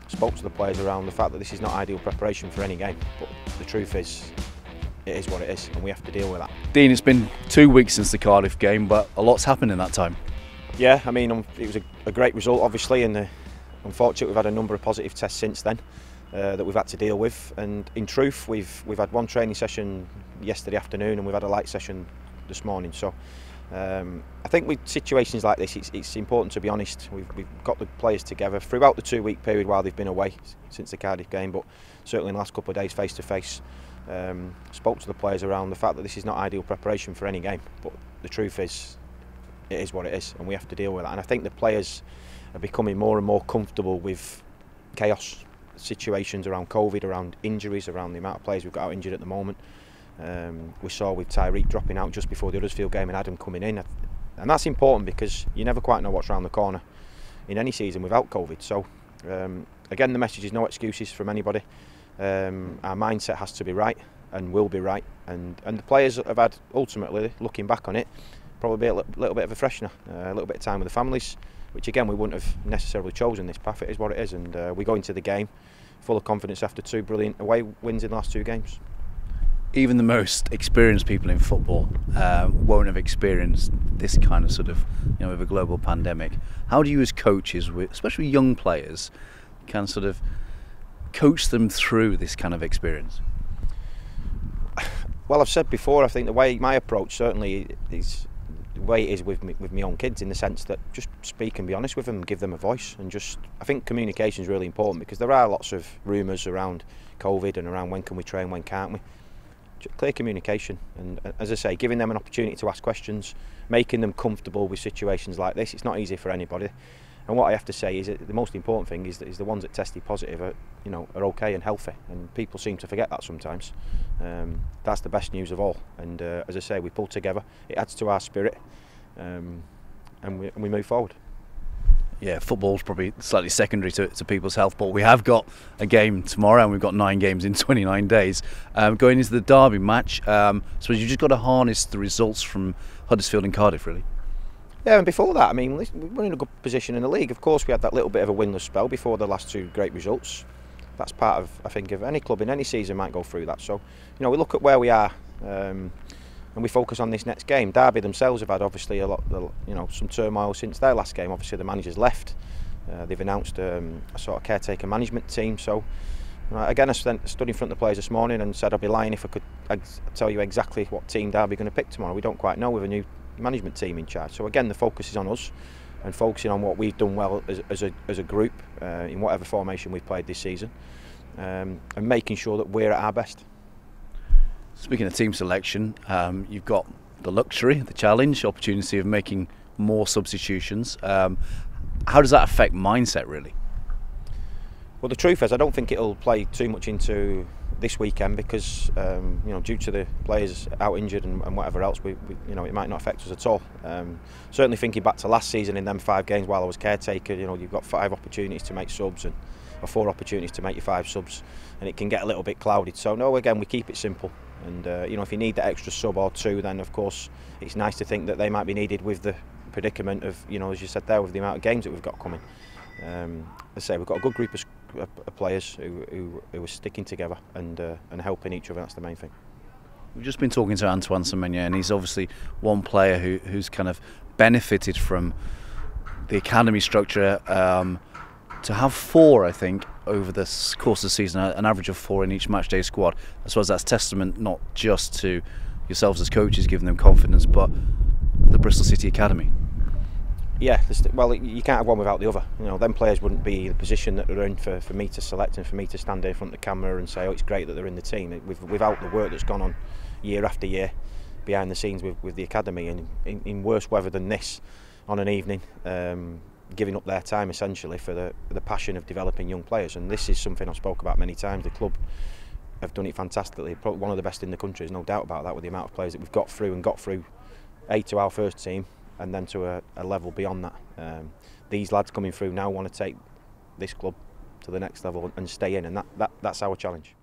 spoke to the players around the fact that this is not ideal preparation for any game, but the truth is, it is what it is, and we have to deal with that. Dean, it's been 2 weeks since the Cardiff game, but a lot's happened in that time. Yeah, I mean, it was a great result, obviously, and unfortunately we've had a number of positive tests since then that we've had to deal with. And in truth, we've had one training session yesterday afternoon, and we've had a light session this morning. So I think with situations like this, it's important to be honest. We've got the players together throughout the 2 week period while they've been away since the Cardiff game, but certainly in the last couple of days face to face. Spoke to the players around the fact that this is not ideal preparation for any game, but the truth is, it is what it is, and we have to deal with that. And I think the players are becoming more and more comfortable with chaos situations around COVID, around injuries, around the amount of players we've got out injured at the moment. We saw with Tyreek dropping out just before the Huddersfield game and Adam coming in, and that's important because you never quite know what's around the corner in any season without COVID. So again, the message is no excuses from anybody. Our mindset has to be right and will be right, and the players have had, ultimately, looking back on it, probably a little bit of a freshener, a little bit of time with the families, which again we wouldn't have necessarily chosen this path. It is what it is, and we go into the game full of confidence after 2 brilliant away wins in the last 2 games. Even the most experienced people in football won't have experienced this kind of with a global pandemic. How do you as coaches, especially young players, can sort of coach them through this kind of experience? Well, I've said before, I think the way my approach certainly is the way it is with my own kids, in the sense that just speak and be honest with them, give them a voice, and I think communication is really important, because there are lots of rumours around COVID and around when can we train, when can't we. Clear communication, and as I say, giving them an opportunity to ask questions, making them comfortable with situations like this. It's not easy for anybody, and what I have to say is that the most important thing is the ones that tested positive are okay and healthy, and people seem to forget that sometimes. That's the best news of all, and as I say, we pull together, it adds to our spirit, and we move forward. Yeah, football's probably slightly secondary to people's health, but we have got a game tomorrow, and we've got 9 games in 29 days. Going into the derby match, so you've just got to harness the results from Huddersfield and Cardiff, really. Yeah, and before that, I mean, we're in a good position in the league. Of course, we had that little bit of a winless spell before the last 2 great results. That's part of, I think, of any club in any season might go through that. So, we look at where we are, and we focus on this next game. Derby themselves have had obviously some turmoil since their last game. Obviously, the manager's left. They've announced a sort of caretaker management team. So, again, I stood in front of the players this morning and said I'd be lying if I could tell you exactly what team Derby are going to pick tomorrow. We don't quite know with a new management team in charge. So again, the focus is on us and focusing on what we've done well as a group in whatever formation we've played this season, and making sure that we're at our best. Speaking of team selection, you've got the luxury, the challenge, opportunity of making more substitutions. How does that affect mindset, really? Well, the truth is, I don't think it'll play too much into this weekend, because due to the players out injured and whatever else, it might not affect us at all. Certainly thinking back to last season, in them 5 games while I was caretaker, you've got 5 opportunities to make subs, or 4 opportunities to make your 5 subs, and it can get a little bit clouded. So no, again, we keep it simple, and if you need that extra sub or 2, then of course it's nice to think that they might be needed with the predicament of, as you said there, with the amount of games that we've got coming. As I say, we've got a good group of players who are sticking together and helping each other. That's the main thing. We've just been talking to Antoine Semenyo, and he's obviously one player who's kind of benefited from the academy structure. To have 4, I think, over the course of the season, an average of 4 in each matchday squad, I suppose that's testament not just to yourselves as coaches giving them confidence, but the Bristol City Academy. Yeah, well, you can't have one without the other. Them players wouldn't be in the position that they're in for me to select and for me to stand there in front of the camera and say, oh, it's great that they're in the team. Without the work that's gone on year after year behind the scenes with the academy, and in worse weather than this, on an evening, giving up their time essentially for the passion of developing young players. And this is something I've spoke about many times. The club have done it fantastically. Probably one of the best in the country, there's no doubt about that, with the amount of players that we've got through to our first team, and then to a level beyond that. These lads coming through now want to take this club to the next level and stay in, and that's our challenge.